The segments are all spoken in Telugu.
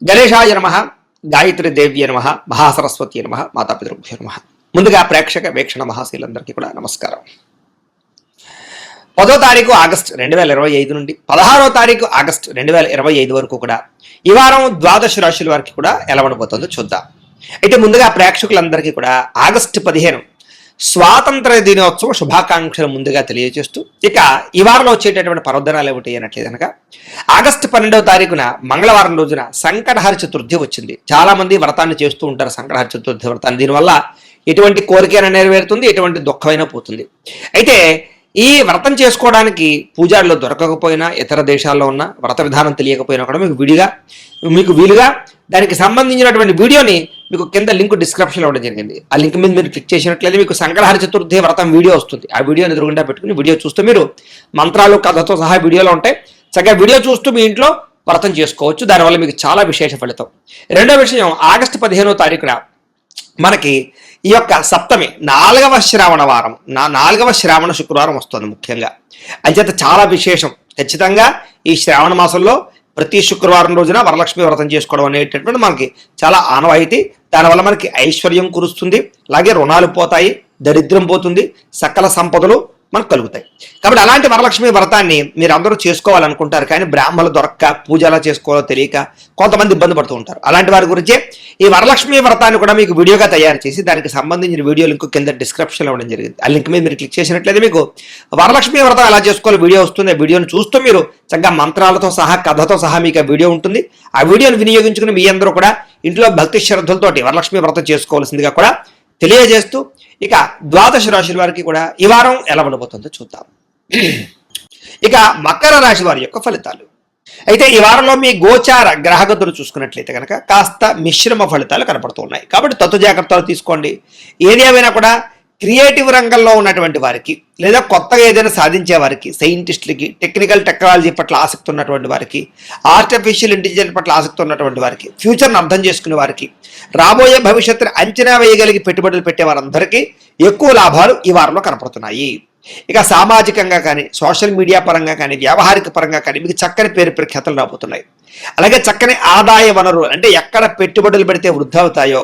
గణేశాయ నమః, గాయత్రి దేవ్య నమః, మహాసరస్వతి నమః, మాతాపితృభ్యో నమః. ముందుగా ప్రేక్షక వీక్షణ మహాశీలందరికీ కూడా నమస్కారం. 10వ తారీఖు ఆగస్టు 2025 నుండి 16వ తారీఖు ఆగస్టు 2025 వరకు కూడా ఈ వారం ద్వాదశ రాశుల వారికి కూడా ఎలా ఉండబోతుందో చూద్దాం. అయితే ముందుగా ప్రేక్షకులందరికీ కూడా ఆగస్టు 15 స్వాతంత్ర దినోత్సవ శుభాకాంక్షలు ముందుగా తెలియజేస్తూ, ఇక ఈ వారంలో వచ్చేటటువంటి పర్వదినాలు ఏమిటి అనట్లేదు అనగా ఆగస్టు 12వ తారీఖున మంగళవారం రోజున సంకటహర చతుర్థి వచ్చింది. చాలా మంది వ్రతాన్ని చేస్తూ ఉంటారు, సంకటహర చతుర్థి వ్రతాన్ని. దీనివల్ల ఎటువంటి కోరికైనా నెరవేరుతుంది, ఎటువంటి దుఃఖమైనా పోతుంది. అయితే ఈ వ్రతం చేసుకోవడానికి పూజారులు దొరకకపోయినా, ఇతర దేశాల్లో ఉన్న వ్రత విధానం తెలియకపోయినా కూడా మీకు వీలుగా దానికి సంబంధించినటువంటి వీడియోని మీకు కింద లింక్ డిస్క్రిప్షన్లో ఇవ్వడం జరిగింది. ఆ లింక్ మీద మీరు క్లిక్ చేసినట్లయితే మీకు సంకటహర చతుర్థి వ్రతం వీడియో వస్తుంది. ఆ వీడియోని ఎదురుగుండా పెట్టుకుని వీడియో చూస్తూ మీరు మంత్రాలు కథతో సహా వీడియోలో ఉంటాయి, చక్కగా వీడియో చూస్తూ మీ ఇంట్లో వ్రతం చేసుకోవచ్చు. దానివల్ల మీకు చాలా విశేష ఫలితం. రెండో విషయం, ఆగస్టు 15వ తారీఖున మనకి ఈ యొక్క సప్తమి 4వ శ్రావణ వారం, 4వ శ్రావణ శుక్రవారం వస్తుంది. ముఖ్యంగా అంచేత చాలా విశేషం. ఖచ్చితంగా ఈ శ్రావణ మాసంలో ప్రతి శుక్రవారం రోజున వరలక్ష్మి వ్రతం చేసుకోవడం అనేటటువంటి మనకి చాలా ఆనవాయితీ. దానివల్ల మనకి ఐశ్వర్యం కురుస్తుంది, అలాగే రుణాలు పోతాయి, దరిద్రం పోతుంది, సకల సంపదలు మనకు కలుగుతాయి. కాబట్టి అలాంటి వరలక్ష్మి వ్రతాన్ని మీరు అందరూ చేసుకోవాలనుకుంటారు, కానీ బ్రాహ్మణులు దొరక్క పూజ ఎలా చేసుకోవాలో తెలియక కొంతమంది ఇబ్బంది పడుతూ ఉంటారు. అలాంటి వారి గురించే ఈ వరలక్ష్మి వ్రతాన్ని కూడా మీకు వీడియోగా తయారు చేసి దానికి సంబంధించిన వీడియో లింక్ కింద డిస్క్రిప్షన్లో ఇవ్వడం జరిగింది. ఆ లింక్ మీద మీరు క్లిక్ చేసినట్లయితే మీకు వరలక్ష్మి వ్రతం ఎలా చేసుకోవాలో వీడియో వస్తుంది. ఆ వీడియోని చూస్తూ మీరు చక్కగా మంత్రాలతో సహా కథతో సహా మీకు ఆ వీడియో ఉంటుంది. ఆ వీడియోని వినియోగించుకుని మీ అందరూ కూడా ఇంట్లో భక్తి శ్రద్ధలతోటి వరలక్ష్మి వ్రతం చేసుకోవాల్సిందిగా కూడా తెలియజేస్తూ, ఇక ద్వాదశ రాశుల వారికి కూడా ఈ వారం ఎలా ఉండబోతుందో చూద్దాం. ఇక మకర రాశి వారి యొక్క ఫలితాలు. అయితే ఈ వారంలో మీ గోచార గ్రహగతులు చూసుకున్నట్లయితే కనుక కాస్త మిశ్రమ ఫలితాలు కనపడుతున్నాయి. కాబట్టి తత్తు జాగ్రత్తలు తీసుకోండి. ఏది ఏమైనా కూడా క్రియేటివ్ రంగంలో ఉన్నటువంటి వారికి, లేదా కొత్తగా ఏదైనా సాధించే వారికి, సైంటిస్టులకి, టెక్నికల్ టెక్నాలజీ పట్ల ఆసక్తి ఉన్నటువంటి వారికి, ఆర్టిఫిషియల్ ఇంటెలిజెన్స్ పట్ల ఆసక్తి ఉన్నటువంటి వారికి, ఫ్యూచర్ని అర్థం చేసుకునే వారికి, రాబోయే భవిష్యత్తును అంచనా వేయగలిగి పెట్టుబడులు పెట్టే వారందరికీ ఎక్కువ లాభాలు ఈ వారంలో కనపడుతున్నాయి. ఇక సామాజికంగా కానీ, సోషల్ మీడియా పరంగా కానీ, వ్యావహారిక పరంగా కానీ మీకు చక్కని పేరు ప్రఖ్యాతలు రాబోతున్నాయి. అలాగే చక్కని ఆదాయ వనరులు, అంటే ఎక్కడ పెట్టుబడులు పెడితే వృద్ధి అవుతాయో,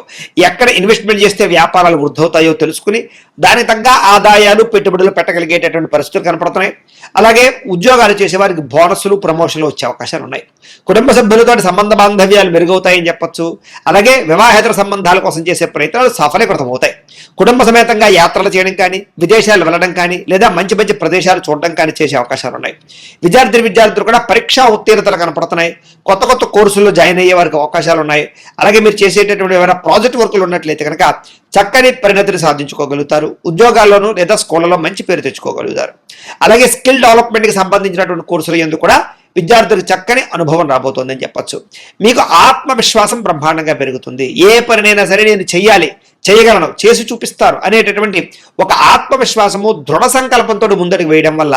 ఎక్కడ ఇన్వెస్ట్మెంట్ చేస్తే వ్యాపారాలు వృద్ధి అవుతాయో తెలుసుకుని దానికి తగ్గ ఆదాయాలు పెట్టుబడులు పెట్టగలిగేటటువంటి పరిస్థితులు కనపడుతున్నాయి. అలాగే ఉద్యోగాలు చేసేవారికి బోనస్లు, ప్రమోషన్లు వచ్చే అవకాశాలు ఉన్నాయి. కుటుంబ సభ్యులతో సంబంధ బాంధవ్యాలు మెరుగవుతాయని చెప్పొచ్చు. అలాగే వివాహేతర సంబంధాల కోసం చేసే ప్రయత్నాలు సఫలీకృతం అవుతాయి. కుటుంబ సమేతంగా యాత్రలు చేయడం కానీ, విదేశాలు వెళ్ళడం కానీ, లేదా మంచి మంచి ప్రదేశాలు చూడడం కానీ చేసే అవకాశాలు ఉన్నాయి. విద్యార్థులు కూడా పరీక్షా ఉత్తీర్ణతలు కనపడుతున్నాయి. కొత్త కొత్త కోర్సుల్లో జాయిన్ అయ్యే వారికి అవకాశాలు ఉన్నాయి. అలాగే మీరు చేసేటటువంటి ఏమైనా ప్రాజెక్ట్ వర్కులు ఉన్నట్లయితే కనుక చక్కని పరిణతిని సాధించుకోగలుగుతారు. ఉద్యోగాల్లోనూ లేదా స్కూళ్ళలో మంచి పేరు తెచ్చుకోగలుగుతారు. అలాగే స్కిల్ డెవలప్మెంట్కి సంబంధించినటువంటి కోర్సులు ఎందుకు కూడా విద్యార్థులకు చక్కని అనుభవం రాబోతోందని చెప్పొచ్చు. మీకు ఆత్మవిశ్వాసం బ్రహ్మాండంగా పెరుగుతుంది. ఏ పనినైనా సరే నేను చేయగలను, చేసి చూపిస్తారు అనేటటువంటి ఒక ఆత్మవిశ్వాసము, దృఢ సంకల్పంతో ముందడుగు వేయడం వల్ల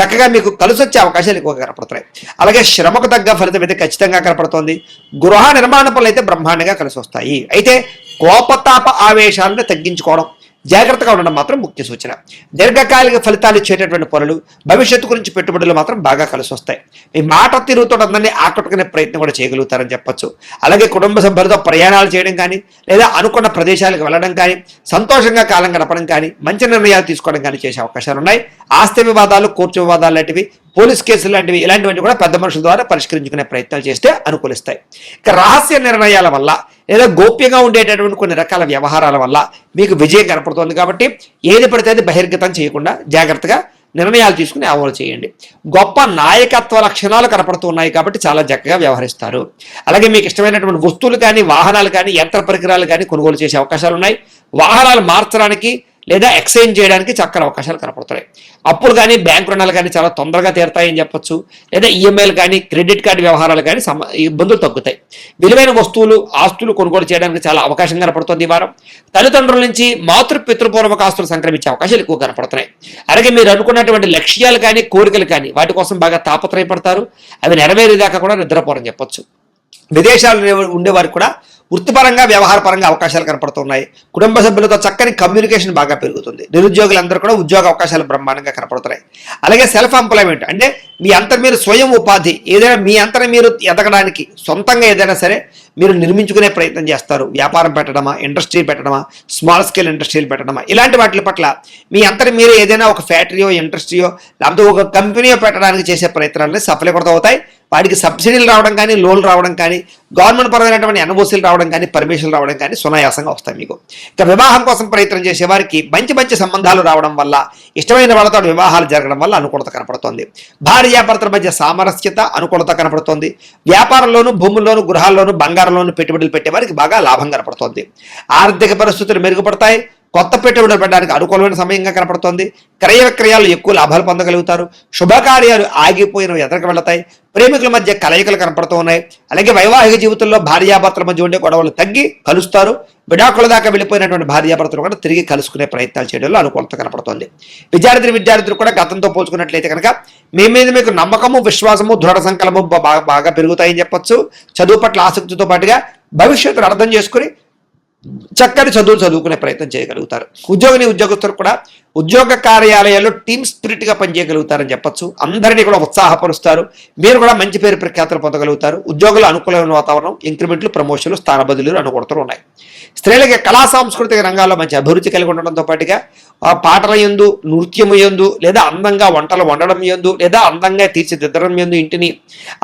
చక్కగా మీకు కలిసొచ్చే అవకాశాలు ఎక్కువగా కనపడుతున్నాయి. అలాగే శ్రమకు తగ్గ ఫలితం అయితే ఖచ్చితంగా కనపడుతోంది. గృహ నిర్మాణ పనులు అయితే బ్రహ్మాండంగా కలిసి వస్తాయి. అయితే కోపతాప ఆవేశాలను తగ్గించుకోవడం, జాగ్రత్తగా ఉండడం మాత్రం ముఖ్య సూచన. దీర్ఘకాలిక ఫలితాలు ఇచ్చేటటువంటి పనులు, భవిష్యత్తు గురించి పెట్టుబడులు మాత్రం బాగా కలిసి వస్తాయి. మీ మాట తీరుతో అందరినీ ఆకట్టుకునే ప్రయత్నం కూడా చేయగలుగుతారని చెప్పొచ్చు. అలాగే కుటుంబ సభ్యులతో ప్రయాణాలు చేయడం కానీ, లేదా అనుకున్న ప్రదేశాలకు వెళ్ళడం కానీ, సంతోషంగా కాలం గడపడం కానీ, మంచి నిర్ణయాలు తీసుకోవడం కానీ చేసే అవకాశాలు ఉన్నాయి. ఆస్తి వివాదాలు, కోర్టు వివాదాలు లాంటివి, పోలీస్ కేసులు లాంటివి, ఇలాంటివన్నీ కూడా పెద్ద మనుషుల ద్వారా పరిష్కరించుకునే ప్రయత్నాలు చేస్తే అనుకూలిస్తాయి. ఇక రహస్య నిర్ణయాల వల్ల, లేదా గోప్యంగా ఉండేటటువంటి కొన్ని రకాల వ్యవహారాల వల్ల మీకు విజయం కనపడుతుంది. కాబట్టి ఏది పడితే అది బహిర్గతం చేయకుండా జాగ్రత్తగా నిర్ణయాలు తీసుకుని అమలు చేయండి. గొప్ప నాయకత్వ లక్షణాలు కనపడుతున్నాయి కాబట్టి చాలా చక్కగా వ్యవహరిస్తారు. అలాగే మీకు ఇష్టమైనటువంటి వస్తువులు కానీ, వాహనాలు కానీ, యంత్ర పరికరాలు కానీ కొనుగోలు చేసే అవకాశాలు ఉన్నాయి. వాహనాలు మార్చడానికి లేదా ఎక్స్చేంజ్ చేయడానికి చక్కని అవకాశాలు కనపడుతున్నాయి. అప్పులు కానీ, బ్యాంకు రుణాలు కానీ చాలా తొందరగా తీరుతాయని చెప్పొచ్చు. లేదా ఈఎంఐలు కానీ, క్రెడిట్ కార్డు వ్యవహారాలు కానీ ఇబ్బందులు తగ్గుతాయి. విలువైన వస్తువులు, ఆస్తులు కొనుగోలు చేయడానికి చాలా అవకాశం కనపడుతుంది ఈ వారం. తల్లిదండ్రుల నుంచి పితృపూర్వక ఆస్తులు సంక్రమించే అవకాశాలు ఎక్కువ కనపడుతున్నాయి. అలాగే మీరు అనుకున్నటువంటి లక్ష్యాలు కానీ, కోరికలు కానీ వాటి కోసం బాగా తాపత్రయపడతారు. అవి నెరవేరేదాకా కూడా నిద్రపోరని చెప్పొచ్చు. విదేశాల్లో ఉండేవారికి కూడా వృత్తిపరంగా వ్యవహారపరంగా అవకాశాలు కనపడుతున్నాయి. కుటుంబ సభ్యులతో చక్కని కమ్యూనికేషన్ బాగా పెరుగుతుంది. నిరుద్యోగులందరూ కూడా ఉద్యోగ అవకాశాలు బ్రహ్మాండంగా కనపడుతున్నాయి. అలాగే సెల్ఫ్ ఎంప్లాయ్మెంట్ అంటే మీ అంతర్ మీరు స్వయం ఉపాధి, ఏదైనా మీ అంతరం మీరు ఎదగడానికి సొంతంగా ఏదైనా సరే మీరు నిర్మించుకునే ప్రయత్నం చేస్తారు. వ్యాపారం పెట్టడమా, ఇండస్ట్రీ పెట్టడమా, స్మాల్ స్కేల్ ఇండస్ట్రీలు పెట్టడమా, ఇలాంటి వాటి పట్ల మీ అంతరం మీరు ఏదైనా ఒక ఫ్యాక్టరీయో, ఇండస్ట్రీయో లేకపోతే ఒక కంపెనీయో పెట్టడానికి చేసే ప్రయత్నాలని సఫలీకృతం అవుతాయి. వాటికి సబ్సిడీలు రావడం కానీ, లోన్లు రావడం కానీ, గవర్నమెంట్ పరమైనటువంటి ఎన్ఓసీలు రావడం కానీ, పర్మిషన్లు రావడం కానీ సునాయాసంగా వస్తాయి మీకు. ఇక వివాహం కోసం ప్రయత్నం చేసే వారికి మంచి మంచి సంబంధాలు రావడం వల్ల, ఇష్టమైన వాళ్ళతో వివాహాలు జరగడం వల్ల అనుకూలత కనపడుతోంది. భార్యాభర్తల మధ్య సామరస్యత, అనుకూలత కనపడుతోంది. వ్యాపారంలోను, భూముల్లోను, గృహాల్లోను, బంగారంలోను పెట్టుబడులు పెట్టే వారికి బాగా లాభం కనపడుతోంది. ఆర్థిక పరిస్థితులు మెరుగుపడతాయి. కొత్త పెట్టుబడులు పెట్టడానికి అనుకూలమైన సమయంగా కనపడుతోంది. క్రయ విక్రయాలు ఎక్కువ లాభాలు పొందగలుగుతారు. శుభకార్యాలు ఆగిపోయినవి ఎదరికి వెళతాయి. ప్రేమికుల మధ్య కలయికలు కనపడుతూ ఉన్నాయి. అలాగే వైవాహిక జీవితంలో భార్యాభర్తల మధ్య ఉండే గొడవలు తగ్గి కలుస్తారు. విడాకుల దాకా వెళ్ళిపోయినటువంటి భార్యాభర్తలు కూడా తిరిగి కలుసుకునే ప్రయత్నాలు చేయడంలో అనుకూలత కనపడుతోంది. విద్యార్థులు కూడా గతంతో పోల్చుకున్నట్లయితే కనుక మీ మీద మీకు నమ్మకము, విశ్వాసము, దృఢ సంకల్పము బాగా పెరుగుతాయని చెప్పొచ్చు. చదువు పట్ల ఆసక్తితో పాటుగా భవిష్యత్తును అర్థం చేసుకుని చక్కని చదువుకునే ప్రయత్నం చేయగలుగుతారు. ఉద్యోగస్తులు కూడా ఉద్యోగ కార్యాలయాల్లో టీమ్ స్పిరిట్గా పనిచేయగలుగుతారని చెప్పొచ్చు. అందరినీ కూడా ఉత్సాహపరుస్తారు. మీరు కూడా మంచి పేరు ప్రఖ్యాతులు పొందగలుగుతారు. ఉద్యోగులు అనుకూలమైన వాతావరణం, ఇంక్రిమెంట్లు, ప్రమోషన్లు, స్థాన బదిలీలు అనుకూలతలు ఉన్నాయి. స్త్రీలకి కళా సాంస్కృతిక రంగాల్లో మంచి అభివృద్ధి కలిగి ఉండడంతో పాటుగా పాటల యందు, నృత్యము యందు, లేదా అందంగా వంటలు వండడం యందు, లేదా అందంగా తీర్చిదిద్దడం యందు ఇంటిని,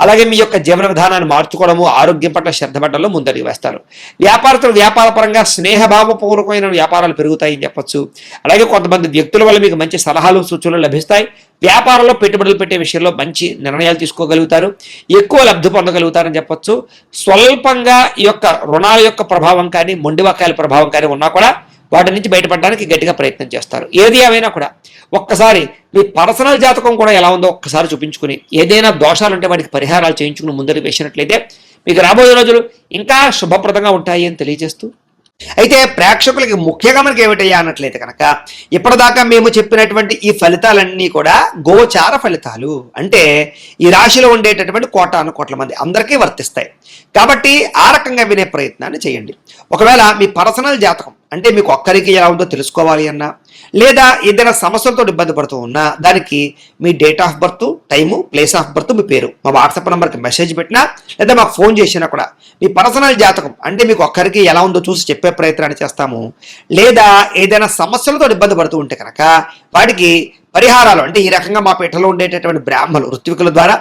అలాగే మీ యొక్క జీవన విధానాన్ని మార్చుకోవడము, ఆరోగ్యం పట్ల శ్రద్ధ పడ్డంలో ముందడుగు వేస్తారు. వ్యాపారస్తులు వ్యాపారపరంగా స్నేహభావపూర్వకమైన వ్యాపారాలు పెరుగుతాయని చెప్పొచ్చు. అలాగే కొంతమంది వ్యక్తుల వల్ల మీకు మంచి సలహాలు, సూచనలు లభిస్తాయి. వ్యాపారంలో పెట్టుబడులు పెట్టే విషయంలో మంచి నిర్ణయాలు తీసుకోగలుగుతారు. ఎక్కువ లబ్ధి పొందగలుగుతారని చెప్పొచ్చు. స్వల్పంగా ఈ యొక్క రుణాల యొక్క ప్రభావం కానీ, మొండివాకాయల ప్రభావం కానీ ఉన్నా కూడా వాటి నుంచి బయటపడడానికి గట్టిగా ప్రయత్నం చేస్తారు. ఏది ఏమైనా కూడా ఒక్కసారి మీ పర్సనల్ జాతకం కూడా ఎలా ఉందో ఒక్కసారి చూపించుకుని, ఏదైనా దోషాలు ఉంటే వాటికి పరిహారాలు చేయించుకుని ముందరికి వేసినట్లయితే మీకు రాబోయే రోజులు ఇంకా శుభప్రదంగా ఉంటాయి అని తెలియజేస్తూ, అయితే ప్రేక్షకులకి ముఖ్యంగా మనకి ఏమిటయ్యా అన్నట్లయితే కనుక ఇప్పటిదాకా మేము చెప్పినటువంటి ఈ ఫలితాలన్నీ కూడా గోచార ఫలితాలు, అంటే ఈ రాశిలో ఉండేటటువంటి కోట్ల మంది అందరికీ వర్తిస్తాయి. కాబట్టి ఆ రకంగా వినే ప్రయత్నాన్ని చేయండి. ఒకవేళ మీ పర్సనల్ జాతకం అంటే మీకు ఒక్కరికి ఎలా ఉందో తెలుసుకోవాలి అన్నా, లేదా ఏదైనా సమస్యలతో ఇబ్బంది పడుతూ ఉన్నా దానికి మీ date of birth, time, place of birth, మీ పేరు మా వాట్సాప్ నెంబర్కి మెసేజ్ పెట్టినా లేదా మాకు ఫోన్ చేసినా కూడా మీ పర్సనల్ జాతకం అంటే మీకు ఒక్కరికి ఎలా ఉందో చూసి చెప్పే ప్రయత్నాన్ని చేస్తాము. లేదా ఏదైనా సమస్యలతో ఇబ్బంది పడుతూ ఉంటే కనుక వాటికి పరిహారాలు అంటే ఈ రకంగా మా పీఠలో ఉండేటటువంటి బ్రాహ్మణులు, ఋత్వికుల ద్వారా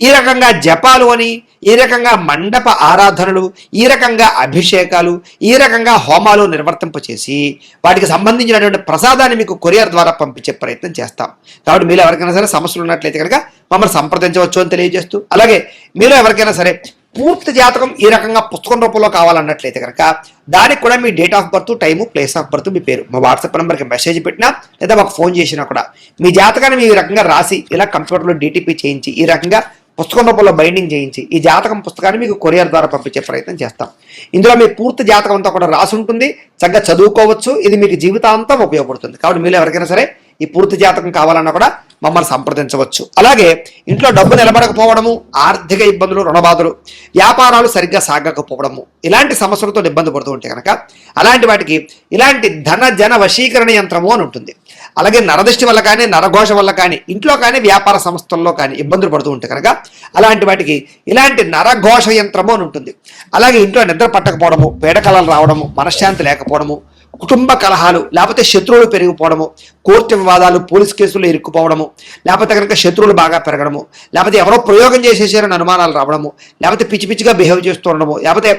ఈ రకంగా జపాలు అని, ఈ రకంగా మండప ఆరాధనలు, ఈ రకంగా అభిషేకాలు, ఈ రకంగా హోమాలు నిర్వర్తింపచేసి వాటికి సంబంధించినటువంటి ప్రసాదాన్ని మీకు కొరియర్ ద్వారా పంపించే ప్రయత్నం చేస్తాం. కాబట్టి మీరు ఎవరికైనా సరే సమస్యలు ఉన్నట్లయితే కనుక మమ్మల్ని సంప్రదించవచ్చు అని తెలియజేస్తూ, అలాగే మీరు ఎవరికైనా సరే పూర్తి జాతకం ఈ రకంగా పుస్తకం రూపంలో కావాలన్నట్లయితే కనుక దానికి కూడా మీ date of birth, time, place of birth, మీ పేరు మా వాట్సాప్ నెంబర్కి మెసేజ్ పెట్టినా లేదా మాకు ఫోన్ చేసినా కూడా మీ జాతకాన్ని ఈ రకంగా రాసి ఇలా కంప్యూటర్లో డీటీపీ చేయించి ఈ రకంగా పుస్తకం రూపంలో బైండింగ్ చేయించి ఈ జాతకం పుస్తకాన్ని మీకు కొరియర్ ద్వారా పంపించే ప్రయత్నం చేస్తాం. ఇందులో మీ పూర్తి జాతకం అంతా కూడా రాసి ఉంటుంది. చక్కగా చదువుకోవచ్చు. ఇది మీకు జీవితాంతం ఉపయోగపడుతుంది. కాబట్టి మీరు ఎవరికైనా సరే ఈ పూర్తి జాతకం కావాలన్నా కూడా మమ్మల్ని సంప్రదించవచ్చు. అలాగే ఇంట్లో డబ్బు నిలబడకపోవడము, ఆర్థిక ఇబ్బందులు, రుణబాధలు, వ్యాపారాలు సరిగ్గా సాగకపోవడము, ఇలాంటి సమస్యలతో ఇబ్బంది పడుతూ ఉంటే కనుక అలాంటి వాటికి ఇలాంటి ధన జన వశీకరణ యంత్రము అని ఉంటుంది. అలాగే నరదృష్టి వల్ల కానీ, నరఘోష వల్ల కానీ, ఇంట్లో కానీ, వ్యాపార సంస్థల్లో కానీ ఇబ్బందులు పడుతూ ఉంటే కనుక అలాంటి వాటికి ఇలాంటి నరఘోష యంత్రము అని ఉంటుంది. అలాగే ఇంట్లో నిద్ర పట్టకపోవడము, పీడకలలు రావడము, మనశ్శాంతి లేకపోవడము, కుటుంబ కలహాలు, లేకపోతే శత్రువులు పెరిగిపోవడము, కోర్టు వివాదాలు, పోలీస్ కేసులు ఇరుక్కుపోవడము, లేకపోతే కనుక శత్రువులు బాగా పెరగడము, లేకపోతే ఎవరో ప్రయోగం చేసేసారని అనుమానాలు రావడము, లేకపోతే పిచ్చిగా బిహేవ్ చేస్తూ ఉండడము, లేకపోతే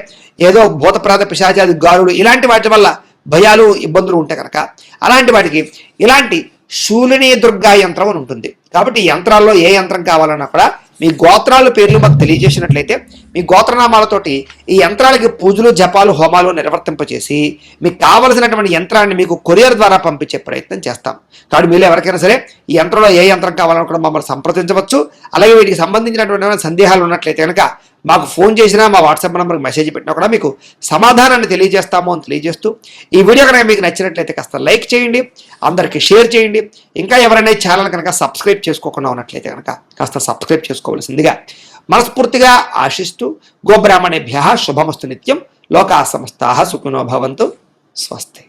ఏదో భూతప్రాత పిశాచాది గారులు, ఇలాంటి వాటి వల్ల భయాలు, ఇబ్బందులు ఉంటాయి కనుక అలాంటి వాటికి ఇలాంటి శూలిని దుర్గా యంత్రం అని ఉంటుంది. కాబట్టి ఈ యంత్రాల్లో ఏ యంత్రం కావాలన్నా కూడా మీ గోత్రాల పేర్లు మాకు తెలియజేసినట్లయితే మీ గోత్రనామాలతోటి ఈ యంత్రాలకి పూజలు, జపాలు, హోమాలు నిర్వర్తింపచేసి మీకు కావలసినటువంటి యంత్రాన్ని మీకు కొరియర్ ద్వారా పంపించే ప్రయత్నం చేస్తాం. కాబట్టి మీరు ఎవరికైనా సరే ఈ యంత్రంలో ఏ యంత్రం కావాలని కూడా మమ్మల్ని సంప్రదించవచ్చు. అలాగే వీటికి సంబంధించినటువంటి సందేహాలు ఉన్నట్లయితే కనుక మాకు ఫోన్ చేసినా, మా వాట్సాప్ నెంబర్కి మెసేజ్ పెట్టినా కూడా మీకు సమాధానాన్ని తెలియజేస్తాము అని తెలియజేస్తూ, ఈ వీడియో కనుక మీకు నచ్చినట్లయితే కాస్త లైక్ చేయండి, అందరికీ షేర్ చేయండి. ఇంకా ఎవరైనా ఛానల్ కనుక సబ్స్క్రైబ్ చేసుకోకుండా ఉన్నట్లయితే కనుక కాస్త సబ్స్క్రైబ్ చేసుకోవాల్సిందిగా మనస్ఫూర్తిగా ఆశిస్తూ గోబ్రాహ్మణేభ్య శుభమస్తు నిత్యం. లోకా సమస్తాః సుఖినో భవంతు. స్వస్తి.